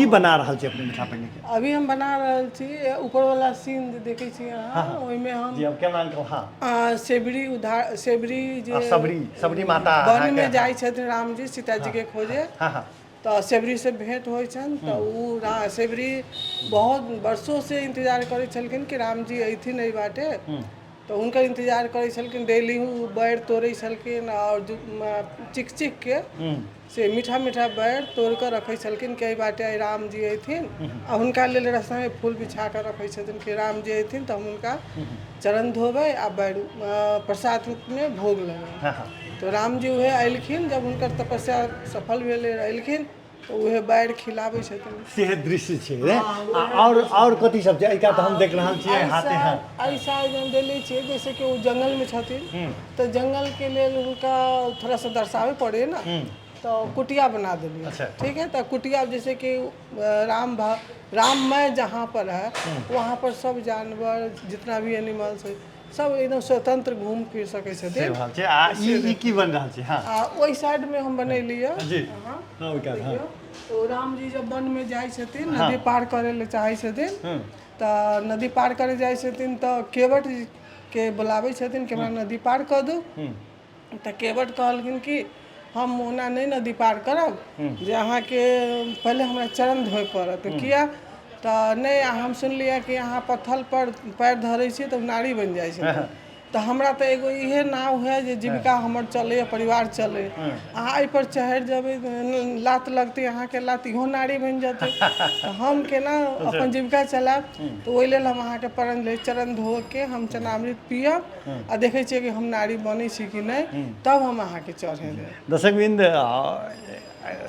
की बना रहल छी अपने मीठा पानी के? अभी हम बना रहल छी ऊपर वाला सीन देखे छी अहाँ, ओइमे हम जी अब केना कहू हाँ सेबरी उधार सेबरी जे सबरी माता वन में जाइ छथिन राम जी सीता जी के खोजे, हाँ हाँ तो सेबरी से भेंट होइ छन, तो उ सेबरी बहुत वर्षों से इंतजार करे छलखिन कि राम जी अइथिन एहि बाटे, तो उनका इंतजार करे छलखिन। डेली उ बैर तोड़े छलखिन और चिक चिक के से मीठा मीठा बैर तोड़ कर रखे छलखिन कि एहि बाटे राम जी अइथिन, आ हुनका लेल रास्ता में फूल बिछा कर रखे छथिन कि राम जी अइथिन तो हम उनका चरण धोबै आ बैर प्रसाद रूप में भोग लगे। तो राम जी उहे अयलखिन, जब उनकर तपस्या सफल भेले अयलखिन तो उहे बैर खिलाबै छथिन। से दृश्य छै रे। और कथी सब छै एका तो हम देख रहल छियै हाथे हाथ ऐसा हम देले छियै जैसे कि वो जंगल में छथिन, तो जंगल के लेल उनका थोड़ा सा दर्शावे पड़े ना, तो कुटिया बना देलिए। अच्छा। ठीक है, तो कुटिया जैसे कि राममय जहाँ पर है वहाँ पर सब जानवर जितना भी एनिमल्स है सब एकदम स्वतंत्र घूम फिर सके से छथिन। रहल छै आ ई की बन रहल छै? हाँ ओई साइड में हम बनैलिए जी हाँ। हाँ ओका हाँ तो राम जी जब वन में जाइ छथिन, नदी पार करे ले चाहे छथिन, तो नदी पार करे जाइ छथिन तो केवट के बुलावे छथिन कि हमरा नदी पार कर दू, तो केवट कहलखिन कि हम ओना नहीं नदी पार करब, जे अहाँ के पहले हमरा चरण धोए पड़त। किया तो नहीं हम सुनलिए कि यहाँ पत्थर पर पैर धरे छी तो नारी बन जाइ छै, तो हमरा तो एगो इहे नाव है जे जीविका हमर चले परिवार चले, अहाँ एहि पर चढ़ जेबै लात लगते अहाँ के लात इहो नारी बन जाते, तो हम केना अपन जीविका चलाब? तो ओहि लेल हम अहाँ के चरण धो के हम चरणामृत पियब आ देखे छियै कि हम नारी बनै छी कि नहीं, तब हम अहाँ के चढ़े देब। दर्शकबिंद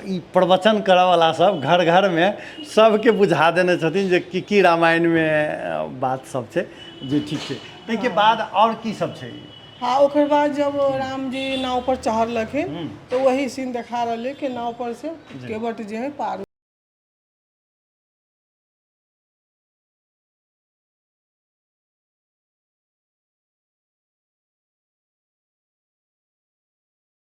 ई प्रवचन करऽ वाला सब घर घर में सबके बुझा देने छथिन जे की रामायण में बात सब छै जे ठीक छै। ताहिके बाद और की सब छै? हाँ ओकर बाद जब राम जी नाव पर चढ़लखिन तो वही सीन देखा रहे कि नाव पर से केवट जे है पार